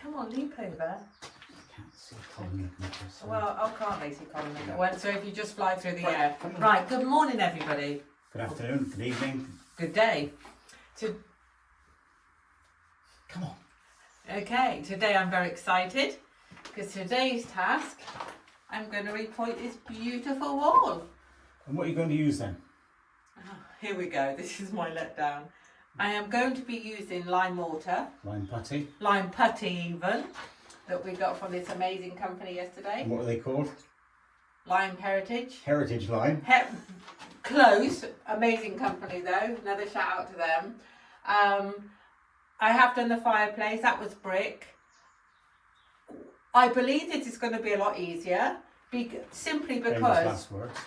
Come on, leap over. Can't see Colin. Well, I can't they see Colin? Well, so if you just fly through the air. Right, good morning everybody. Good afternoon, good evening. Good day. Come on. Okay, today I'm very excited because today's task, I'm going to repoint this beautiful wall. And what are you going to use then? Oh, here we go, this is my letdown. I am going to be using lime mortar. Lime putty. Lime putty even, that we got from this amazing company yesterday. And what are they called? Lime Heritage. Heritage lime. Close, amazing company though, another shout out to them. I have done the fireplace, that was brick. I believe this is going to be a lot easier, simply because... Last words.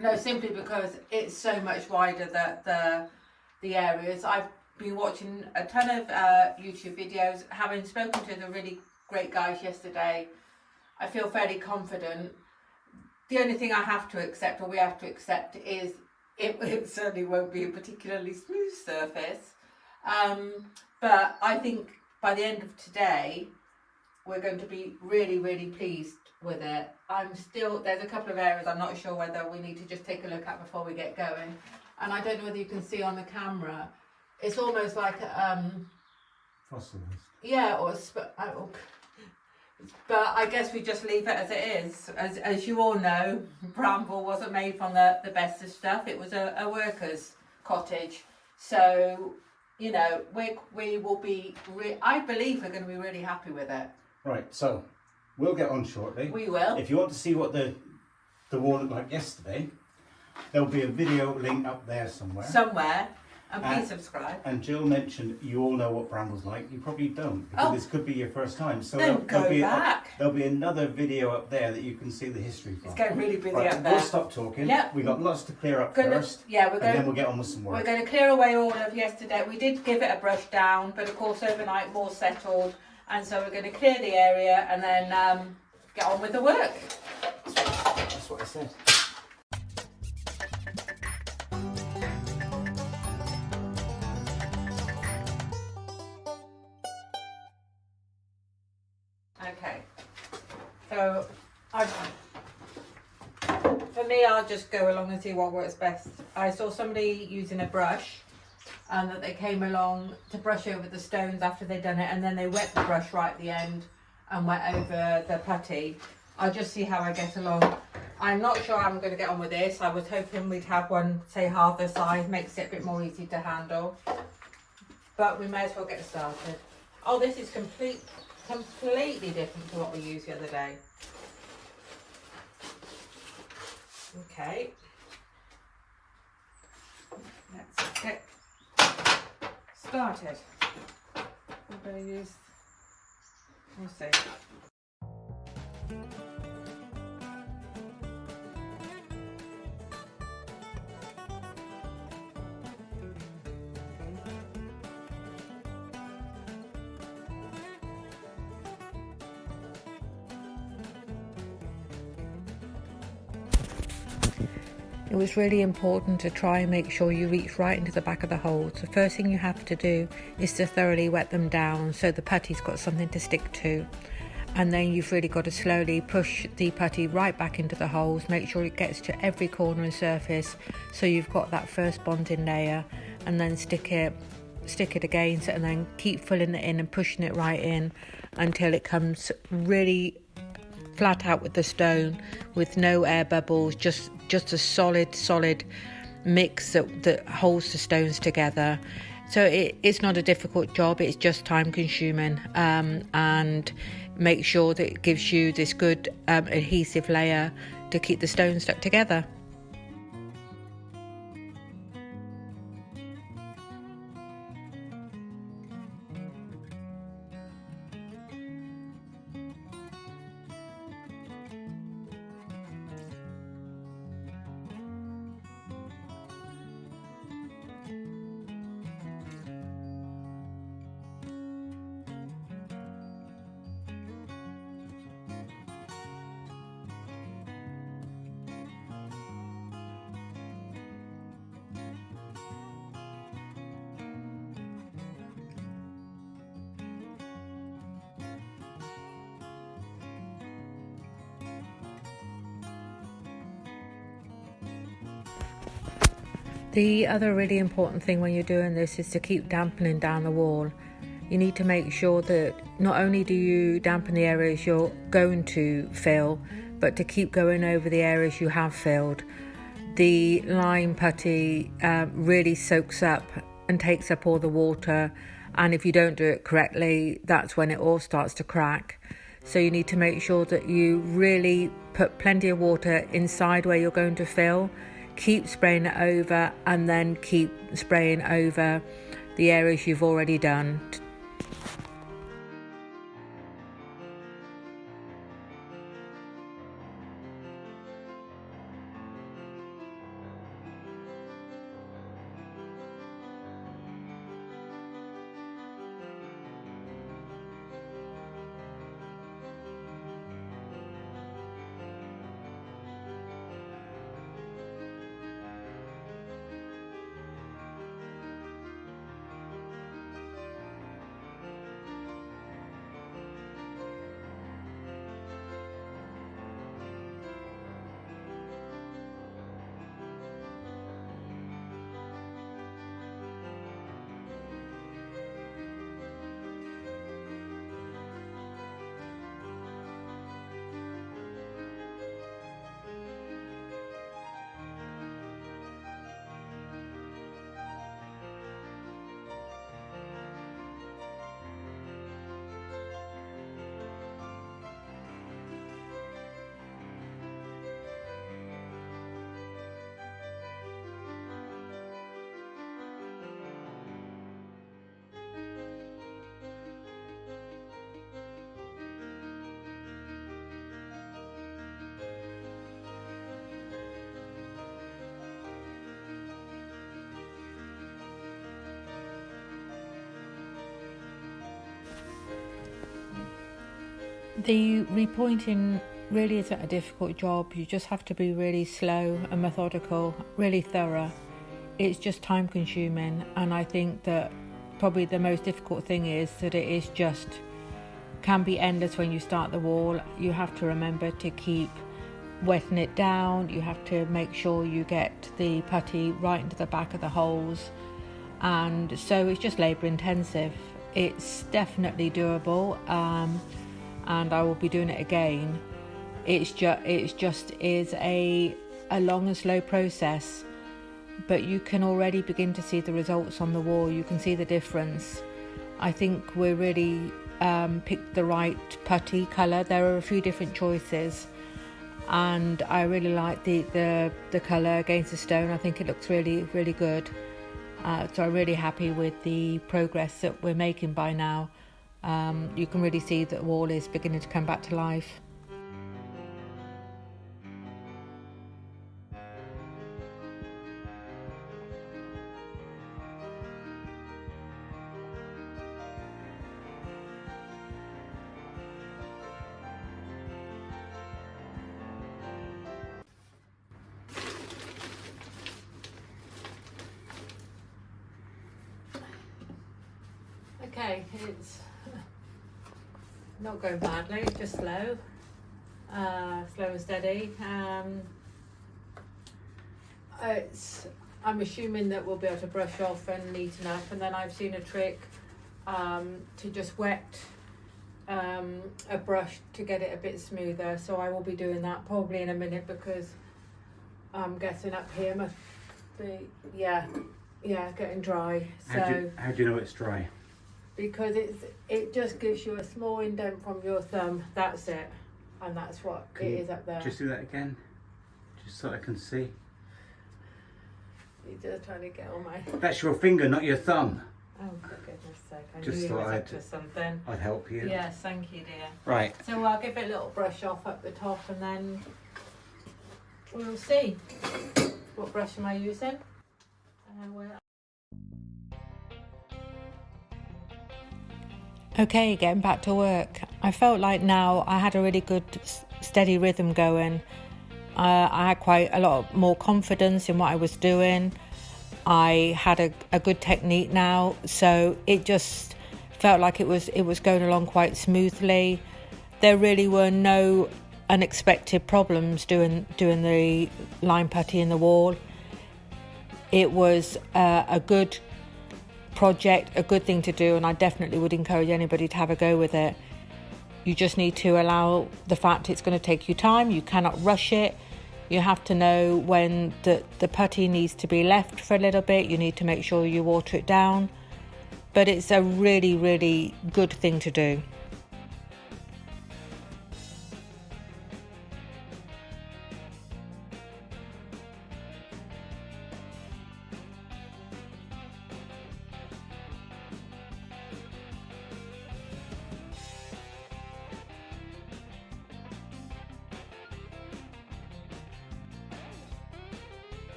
No, simply because it's so much wider the areas. I've been watching a ton of YouTube videos, having spoken to the really great guys yesterday. I feel fairly confident. The only thing I have to accept, or we have to accept, is it certainly won't be a particularly smooth surface. But I think by the end of today, we're going to be really, really pleased with it. There's a couple of areas I'm not sure whether we need to just take a look at before we get going. And I don't know whether you can see on the camera, it's almost like Fossilized. yeah, but I guess we just leave it as it is. As you all know, Bramble wasn't made from the best of stuff. It was a worker's cottage. So, you know, we will be, I believe we're going to be really happy with it. Right, so we'll get on shortly. We will. If you want to see what the wall looked like yesterday, there'll be a video link up there somewhere. And please subscribe. And Jill mentioned you all know what Bramble's like. You probably don't, because this could be your first time. So there'll be another video up there that you can see the history from. It's getting really busy up there. We'll stop talking. Yep. We've got lots to clear up first. Yeah, and then we'll get on with some work. We're going to clear away all of yesterday. We did give it a brush down, but of course overnight more settled. And so we're going to clear the area and then get on with the work. That's what I said. Okay, so for me, I'll just go along and see what works best. I saw somebody using a brush and that they came along to brush over the stones after they'd done it, and then they wet the brush right at the end and went over the putty. I'll just see how I get along. I'm not sure I'm going to get on with this. I was hoping we'd have one, say, half the size, makes it a bit more easy to handle. But we may as well get started. Oh, this is completely different to what we used the other day. Okay. Let's get started. I'm going to use, we'll see. It was really important to try and make sure you reach right into the back of the holes. The first thing you have to do is to thoroughly wet them down so the putty's got something to stick to. And then you've really got to slowly push the putty right back into the holes, make sure it gets to every corner and surface so you've got that first bonding layer, and then stick it against it, and then keep filling it in and pushing it right in until it comes really flat out with the stone with no air bubbles, just a solid mix that holds the stones together. So it's not a difficult job, it's just time consuming, and make sure that it gives you this good adhesive layer to keep the stones stuck together. The other really important thing when you're doing this is to keep dampening down the wall. You need to make sure that not only do you dampen the areas you're going to fill, but to keep going over the areas you have filled. The lime putty really soaks up and takes up all the water, and if you don't do it correctly, that's when it all starts to crack. So you need to make sure that you really put plenty of water inside where you're going to fill, keep spraying it over, and then keep spraying over the areas you've already done. The repointing really isn't a difficult job. You just have to be really slow and methodical, really thorough. It's just time consuming, and I think that probably the most difficult thing is that it is just can be endless when you start the wall. You have to remember to keep wetting it down. You have to make sure you get the putty right into the back of the holes, and so it's just labour intensive. It's definitely doable, and I will be doing it again. It's just is a long and slow process, but you can already begin to see the results on the wall. You can see the difference. I think we're really picked the right putty colour. There are a few different choices, and I really like the colour against the stone. I think it looks really, really good. So I'm really happy with the progress that we're making by now. You can really see that the wall is beginning to come back to life. Okay, it's not going badly, just slow and steady. I'm assuming that we'll be able to brush off and neaten up, and then I've seen a trick to just wet a brush to get it a bit smoother, so I will be doing that probably in a minute, because I'm getting up here must be getting dry. So how do you know it's dry? Because it just gives you a small indent from your thumb, that's it, and that's what it is up there. Just do that again, just so I can see. You're just trying to get all my... That's your finger, not your thumb. Oh, for goodness sake, I Just knew you thought was up to something. I'd help you. Yes, thank you, dear. Right. So I'll give it a little brush off at the top, and then we'll see. What brush am I using? Okay, getting back to work. I felt like now I had a really good steady rhythm going. I had quite a lot more confidence in what I was doing. I had a good technique now, so it just felt like it was going along quite smoothly. There really were no unexpected problems doing the lime putty in the wall. it was a good project, a good thing to do, and I definitely would encourage anybody to have a go with it. You just need to allow the fact it's going to take you time. You cannot rush it. You have to know when the putty needs to be left for a little bit. You need to make sure you water it down. But it's a really, really good thing to do.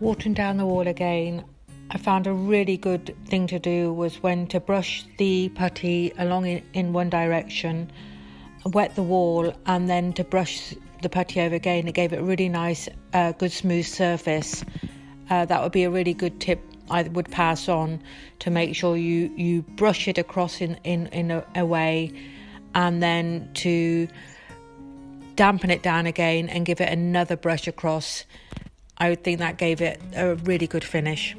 Watering down the wall again, I found a really good thing to do was when to brush the putty along in one direction, wet the wall, and then to brush the putty over again. It gave it a really nice, good smooth surface. That would be a really good tip I would pass on, to make sure you brush it across in a way, and then to dampen it down again and give it another brush across. I would think that gave it a really good finish.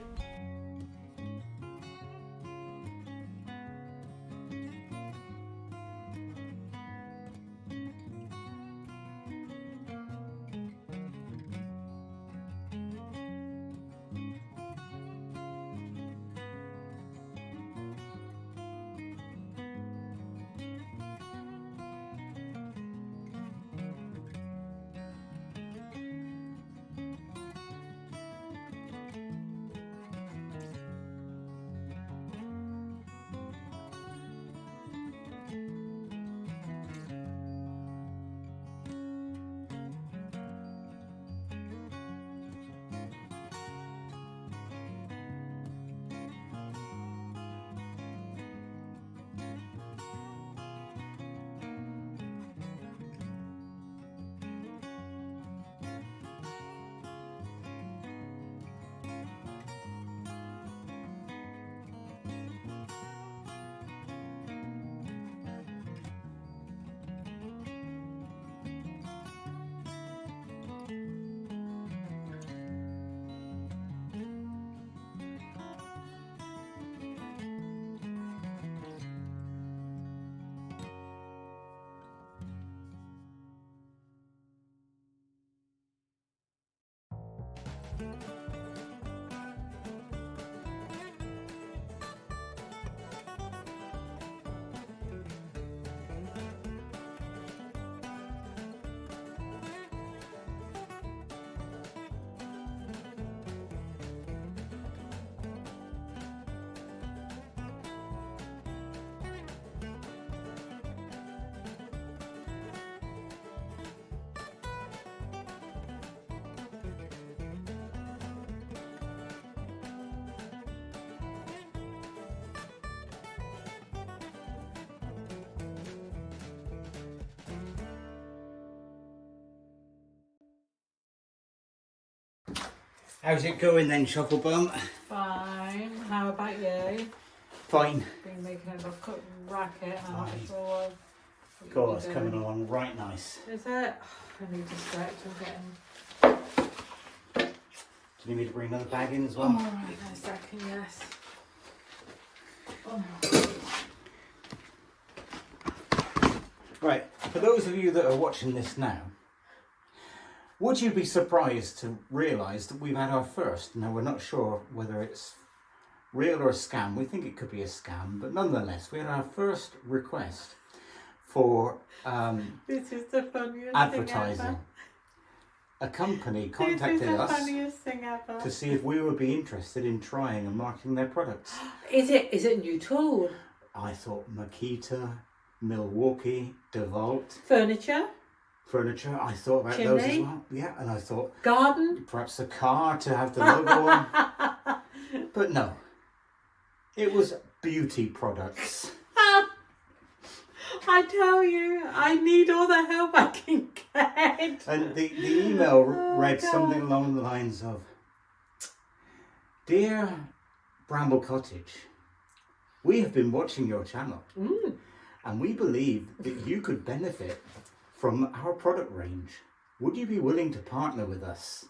How's it going then, Shufflebum? Fine. How about you? Fine. Been making a little racket on the floor. Of course, coming along right nice. Is it? I need to stretch. I'm getting... Do you need me to bring another bag in as well? Oh, right, in a second, yes. Oh. Right, for those of you that are watching this now, would you be surprised to realise that we've had our first? Now, we're not sure whether it's real or a scam. We think it could be a scam, but nonetheless, we had our first request for this is the funniest advertising. thing ever. A company contacted us funniest thing ever. to see if we would be interested in trying and marketing their products. Is it a new tool? I thought Makita, Milwaukee, DeWalt. Furniture, I thought about chimney, those as well. Yeah, and I thought garden, perhaps a car to have the logo on. But no, it was beauty products. I tell you, I need all the help I can get. And the email read something along the lines of, "Dear Bramble Cottage, we have been watching your channel and we believe that you could benefit from our product range. Would you be willing to partner with us?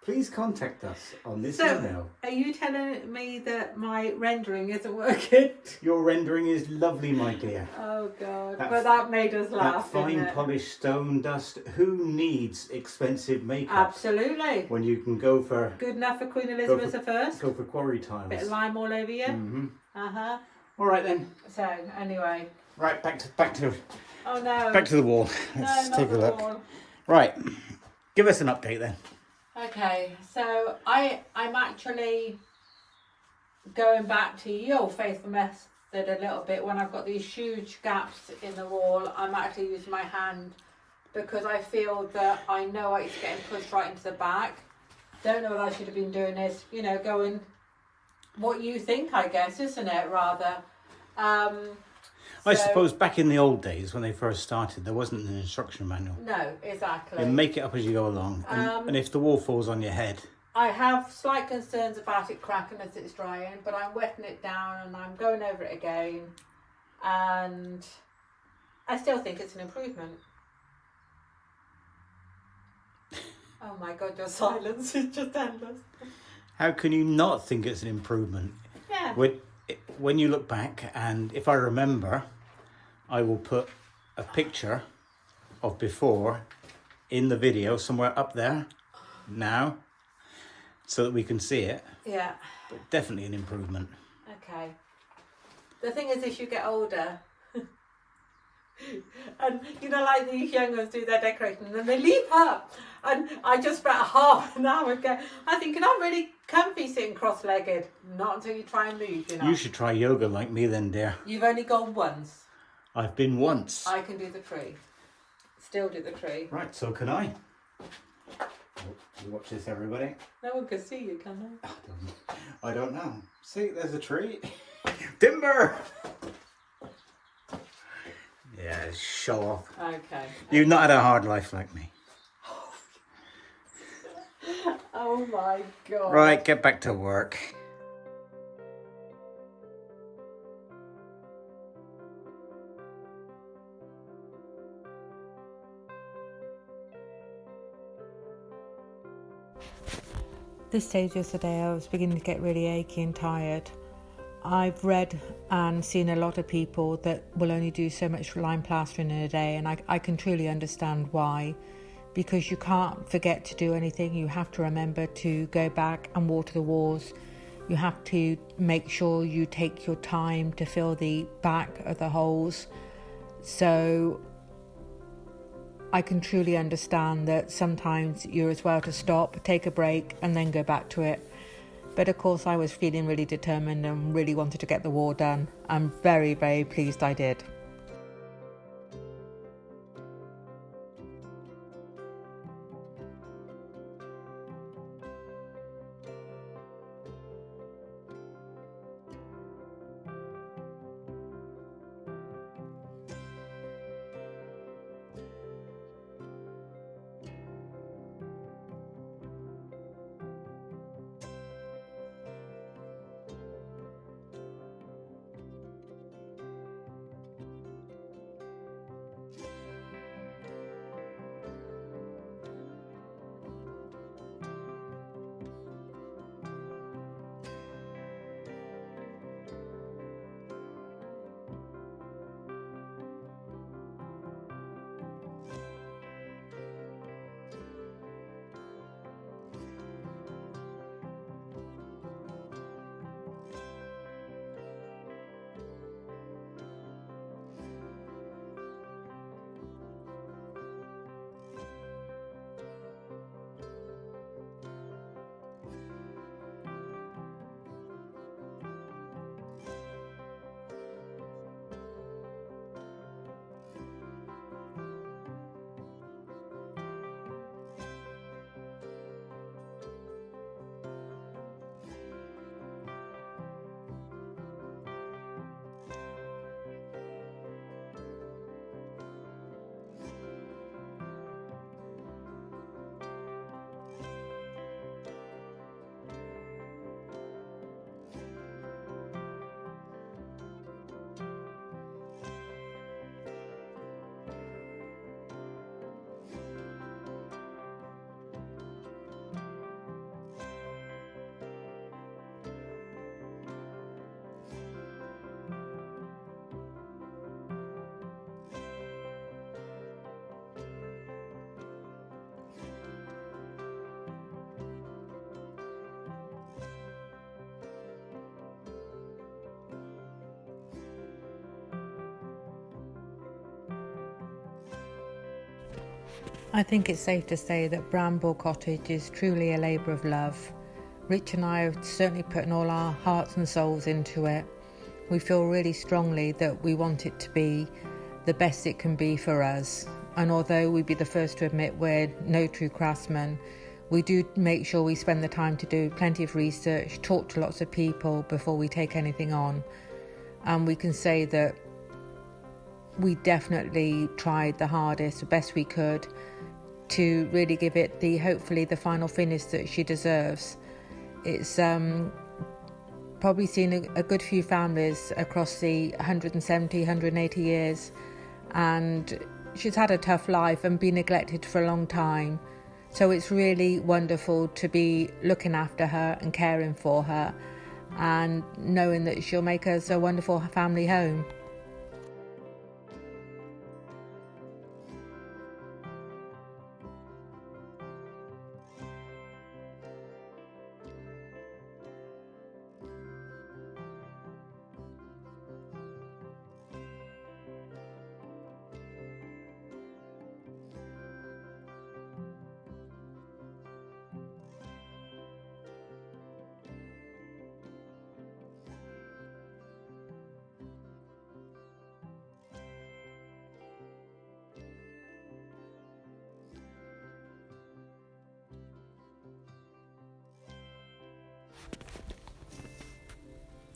Please contact us on this email." Are you telling me that my rendering isn't working? Your rendering is lovely, my dear. Oh God, but that made us laugh, That fine didn't it? polished stone dust. Who needs expensive makeup? Absolutely. When you can go for... Good enough for Queen Elizabeth I. Go for quarry tiles. Bit of lime all over you. Mm-hmm. Uh-huh. All right then. So, anyway. Right, back to Oh no. back to the wall. Let's take a look. Wall. Right, give us an update then. Okay, so I'm actually going back to your faithful method a little bit. When I've got these huge gaps in the wall, I'm actually using my hand because I feel that I know it's getting pushed right into the back. Don't know what I should have been doing this, going what you think, I guess, isn't it, rather? I suppose back in the old days when they first started, there wasn't an instruction manual. No, exactly. You make it up as you go along, and if the wall falls on your head. I have slight concerns about it cracking as it's drying, but I'm wetting it down and I'm going over it again, and I still think it's an improvement. Oh my God, your silence is just endless. How can you not think it's an improvement? Yeah. When you look back, and if I remember, I will put a picture of before in the video somewhere up there now so that we can see it. Yeah. But definitely an improvement. Okay. The thing is, as you get older, and like these young ones do their decorating and then they leap up, and I just spent half an hour ago I'm thinking I'm really comfy sitting cross-legged. Not until you try and move, You should try yoga like me then, dear. You've only gone once. I've been once. I can do the tree. Still do the tree. Right, so can I. Watch this, everybody. No one can see you, can they? I don't know. See, there's a tree. Timber! Yeah, show off. Okay. You've not had a hard life like me. Oh my God. Right, get back to work. This stage yesterday, I was beginning to get really achy and tired. I've read and seen a lot of people that will only do so much lime plastering in a day, and I can truly understand why. Because you can't forget to do anything. You have to remember to go back and water the walls. You have to make sure you take your time to fill the back of the holes. So I can truly understand that sometimes you're as well to stop, take a break, and then go back to it. But of course, I was feeling really determined and really wanted to get the wall done. I'm very, very pleased I did. I think it's safe to say that Bramble Cottage is truly a labour of love. Rich and I have certainly put all our hearts and souls into it. We feel really strongly that we want it to be the best it can be for us. And although we'd be the first to admit we're no true craftsmen, we do make sure we spend the time to do plenty of research, talk to lots of people before we take anything on. And we can say that we definitely tried the hardest, the best we could, to really give it hopefully the final finish that she deserves. It's probably seen a good few families across the 170, 180 years, and she's had a tough life and been neglected for a long time. So it's really wonderful to be looking after her and caring for her and knowing that she'll make us a wonderful family home.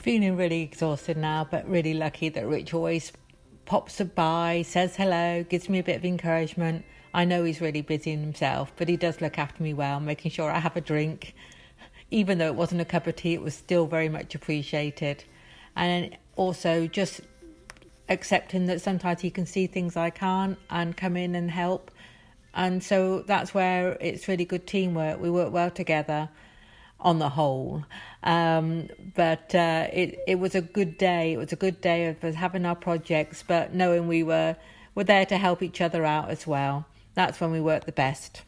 Feeling really exhausted now, but really lucky that Rich always pops by, says hello, gives me a bit of encouragement. I know he's really busy in himself, but he does look after me well, making sure I have a drink. Even though it wasn't a cup of tea, it was still very much appreciated. And also just accepting that sometimes he can see things I can't and come in and help. And so that's where it's really good teamwork. We work well together on the whole. But it was a good day. It was a good day of us having our projects, but knowing we're there to help each other out as well. That's when we work the best.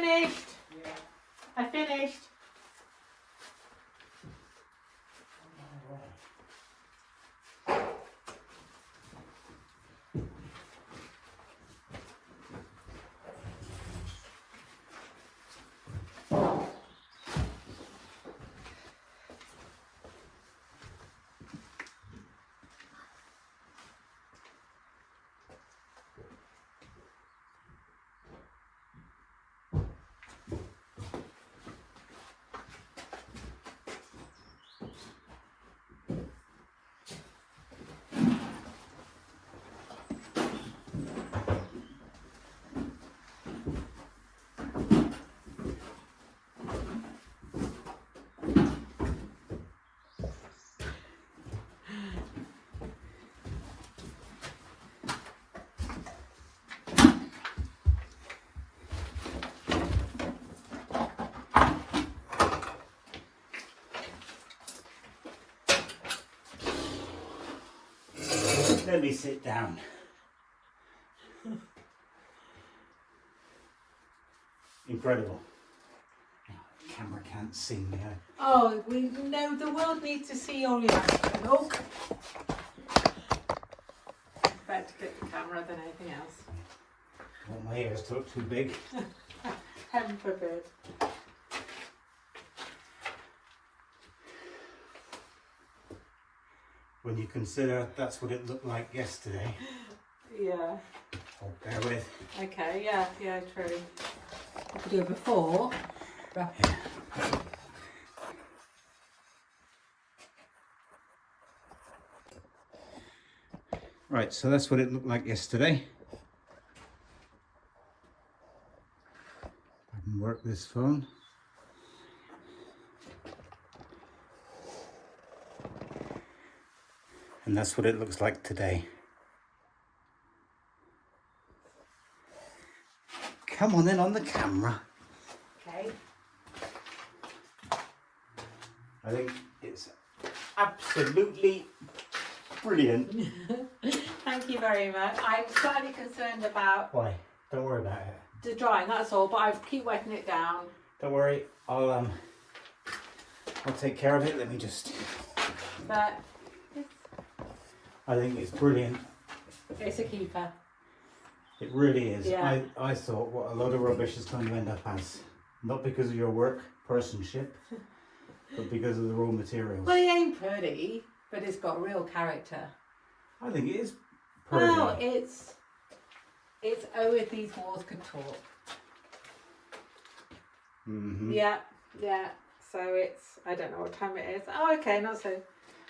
finished. Yeah. I finished. Let me sit down. Incredible. Oh, the camera can't see me. Oh, we know the world needs to see your reaction. Oh. Better to pick the camera than anything else. I want my ears to look too big. Heaven forbid. When you consider that's what it looked like yesterday. Yeah. Oh, bear with. Okay, yeah, true. I could do it before. Yeah. Right, so that's what it looked like yesterday. I can work this phone. And that's what it looks like today. Come on in on the camera. Okay. I think it's absolutely brilliant. Thank you very much. I'm slightly concerned about Why? Don't worry about it. the drying, that's all, but I keep wetting it down. Don't worry, I'll take care of it. Let me just... But I think it's brilliant. it's a keeper. It really is. Yeah. I thought what a load of rubbish is going to end up as. Not because of your work personship, but because of the raw materials. Well, it ain't pretty, but it's got real character. I think it is pretty. Well, it's oh, if these walls could talk. Mm-hmm. Yeah. So it's, I don't know what time it is. Oh, okay, not so.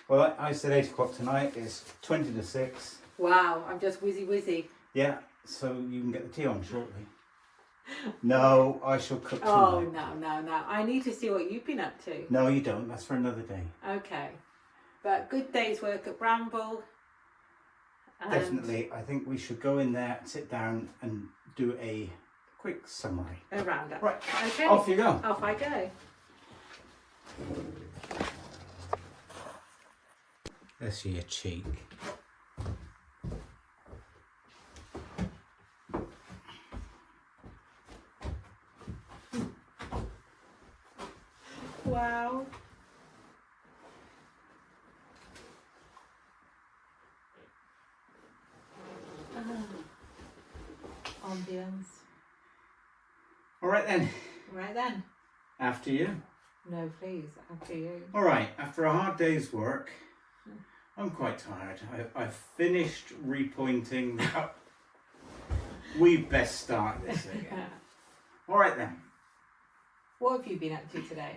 Well, I said 8 o'clock tonight. It's 20 to 6. Wow, I'm just whizzy. Yeah, so you can get the tea on shortly. No, I shall cook tonight. Oh, no. I need to see what you've been up to. No, you don't. That's for another day. Okay. But good day's work at Bramble. Definitely. I think we should go in there, sit down and do a quick summary. A roundup. Right. Okay. Off you go. Off I go. That's your cheek. Wow. Ambience. All right then. Right then. After you. No, please. After you. All right. After a hard day's work, I'm quite tired. I've finished repointing. We best start this again. All right then. What have you been up to today?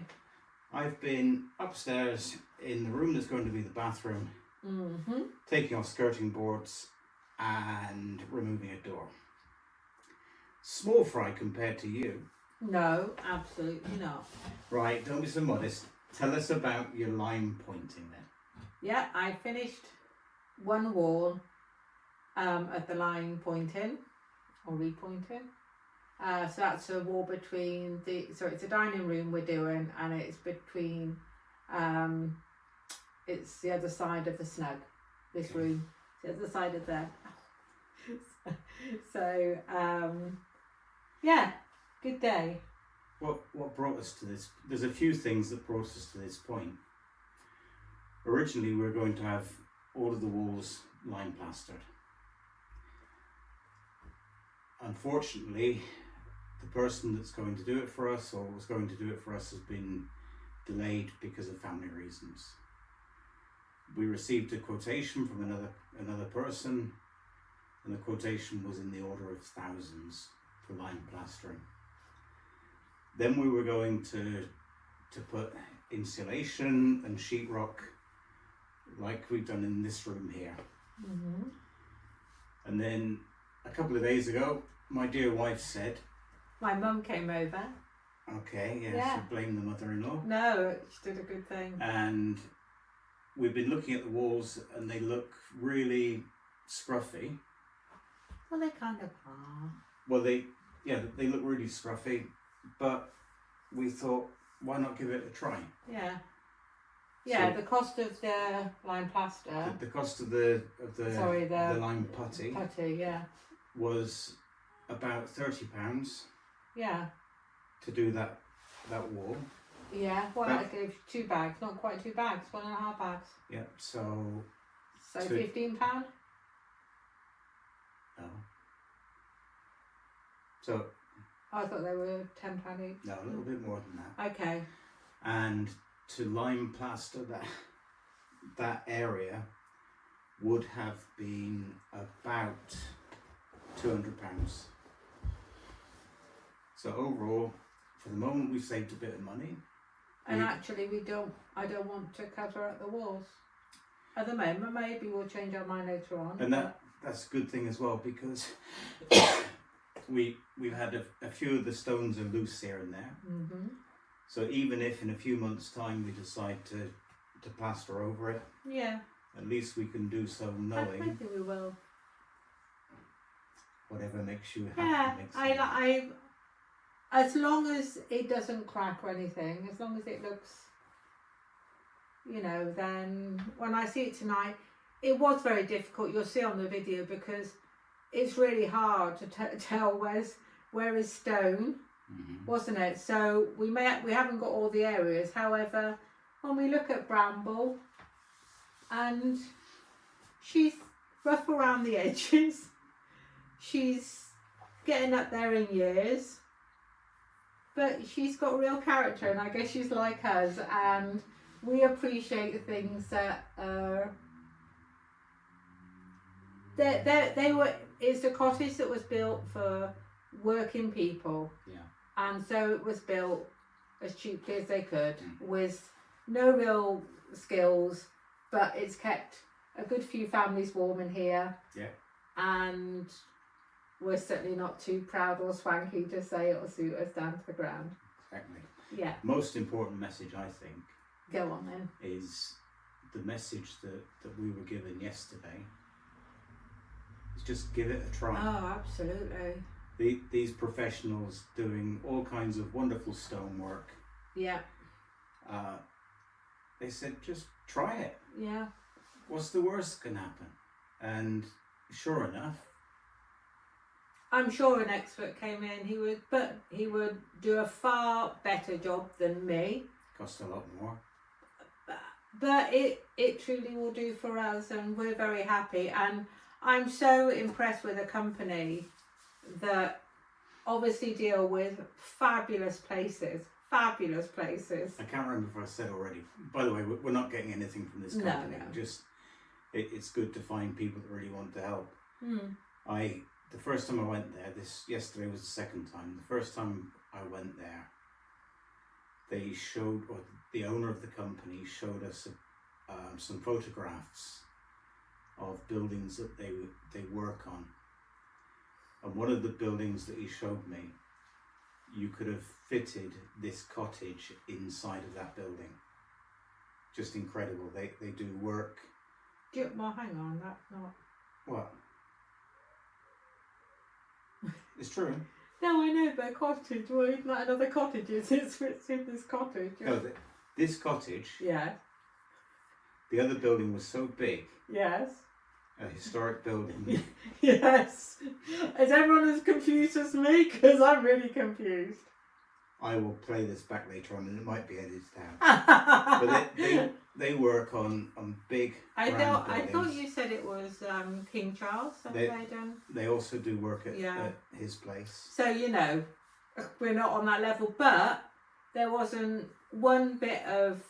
I've been upstairs in the room that's going to be the bathroom, taking off skirting boards and removing a door. Small fry compared to you. No, absolutely not. Right, don't be so modest. Tell us about your line pointing then. Yeah, I finished one wall of the line pointing or repointing. So that's a wall between so it's a dining room we're doing, and it's between it's the other side of the snug. This room, the other side of there. So yeah, Good day. What brought us to this? There's a few things that brought us to this point. Originally, we were going to have all of the walls lime plastered. Unfortunately, the person that's going to do it for us, or was going to do it for us, has been delayed because of family reasons. We received a quotation from another person, and the quotation was in the order of thousands for lime plastering. Then we were going to put insulation and sheetrock like we've done in this room here. Mm-hmm. And then a couple of days ago, my dear wife said... My mum came over. Okay, yeah. So blame the mother-in-law. No, she did a good thing. And we've been looking at the walls and they look really scruffy. Well, they kind of are. Well, they look really scruffy, but we thought, why not give it a try? Yeah. Yeah, so the cost of the lime plaster. The cost of the lime putty. Putty, yeah. Was about £30. Yeah. To do that wall. Yeah, well, that gave 2 bags, not quite 2 bags, 1.5 bags. Yeah, so £15? No. So I thought they were £10 each. No, a little bit more than that. Okay. And to lime plaster that area would have been about £200. So overall, for the moment, we've saved a bit of money. And actually, I don't want to cover up the walls. At the moment, maybe we'll change our mind later on. And that's a good thing as well, because we've had a few of the stones are loose here and there. Mm-hmm. So even if in a few months' time we decide to plaster over it, yeah, at least we can do so knowing. Maybe we will. Whatever makes you happy. Yeah, as long as it doesn't crack or anything, as long as it looks, then when I see it tonight, it was very difficult. You'll see on the video because it's really hard to tell where is stone, mm-hmm. wasn't it? So we haven't got all the areas. However, when we look at Bramble, and she's rough around the edges, she's getting up there in years, but she's got real character, and I guess she's like us, and we appreciate the things that it's a cottage that was built for working people. Yeah. And so it was built as cheaply as they could, with no real skills, but it's kept a good few families warm in here. Yeah. And we're certainly not too proud or swanky to say it'll suit us down to the ground. Exactly. Yeah. Most important message, I think, go on then, is the message that we were given yesterday. Is just give it a try. Oh, absolutely. These professionals doing all kinds of wonderful stonework. Yeah. They said, just try it. Yeah. What's the worst that can happen? And sure enough, I'm sure an expert came in, he would do a far better job than me. Cost a lot more. But it truly will do for us, and we're very happy. And I'm so impressed with a company that obviously deal with fabulous places. I can't remember if I said already. By the way, we're not getting anything from this company. No. Just it's good to find people that really want to help. The first time I went there, yesterday was the second time. The first time I went there, the owner of the company showed us some photographs of buildings that they work on. And one of the buildings that he showed me, you could have fitted this cottage inside of that building. Just incredible. They do work. Well, hang on, that's not... What? It's true. No, I know, but a cottage, well, isn't that another cottage? It's in this cottage. No, this cottage... Yeah. The other building was so big. Yes. A historic building. Yes. Is everyone as confused as me? Because I'm really confused. I will play this back later on, and it might be edited out. But they work on big. I thought you said it was King Charles. They also do work at his place. So we're not on that level, but there wasn't one bit of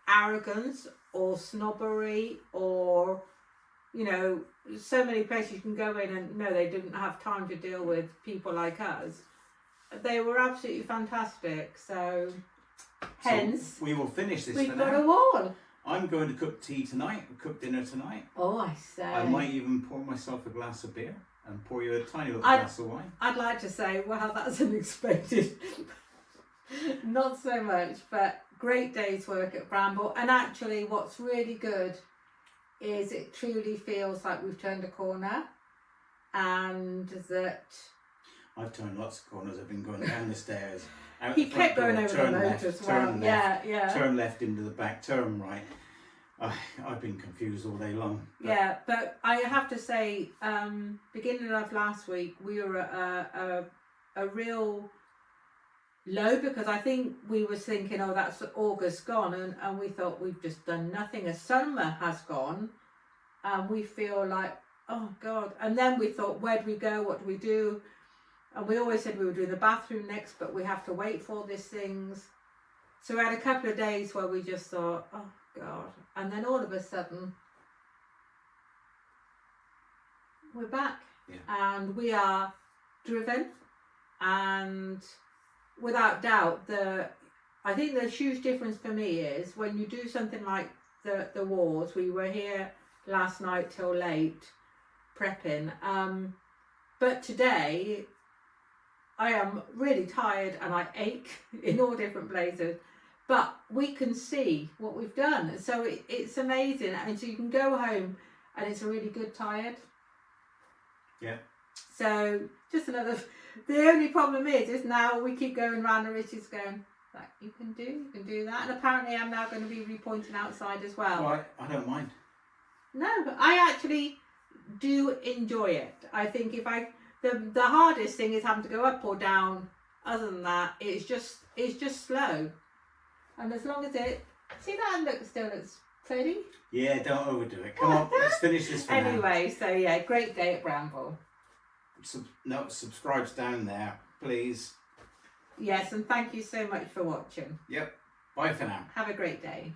arrogance or snobbery or so many places you can go in and no, they didn't have time to deal with people like us. They were absolutely fantastic. So hence we will finish this. We've got a wall. I'm going to cook tea tonight, cook dinner tonight. Oh, I say. I might even pour myself a glass of beer and pour you a tiny little glass of wine. I'd like to say, well, that's unexpected. Not so much, but great day's work at Bramble. And actually what's really good is it truly feels like we've turned a corner, and that I've turned lots of corners. I've been going down the stairs. He kept going over the moat as well. Turn left into the back, turn right. I've been confused all day long. Yeah, but I have to say, beginning of last week, we were at a real low, because I think we were thinking, oh, that's August gone, and we thought we've just done nothing. A summer has gone, and we feel like, oh God. And then we thought, where do we go? What do we do? And we always said we would do the bathroom next, but we have to wait for all these things. So we had a couple of days where we just thought, oh God. And then all of a sudden, we're back. Yeah. And we are driven. And without doubt, I think the huge difference for me is when you do something like the walls. We were here last night till late prepping. But today, I am really tired and I ache in all different places, but we can see what we've done. So it's amazing. And so you can go home and it's a really good tired. Yeah. So just the only problem is now we keep going round and Richard's going, like, you can do that. And apparently I'm now going to be repointing outside as well. Well, I don't mind. No, but I actually do enjoy it. I think the hardest thing is having to go up or down. Other than that, it's just slow. And as long as still looks pretty. Yeah, don't overdo it. Come on, let's finish this for now. Anyway, so yeah, great day at Bramble. Subscribe's down there, please. Yes, and thank you so much for watching. Yep. Bye for now. Have a great day.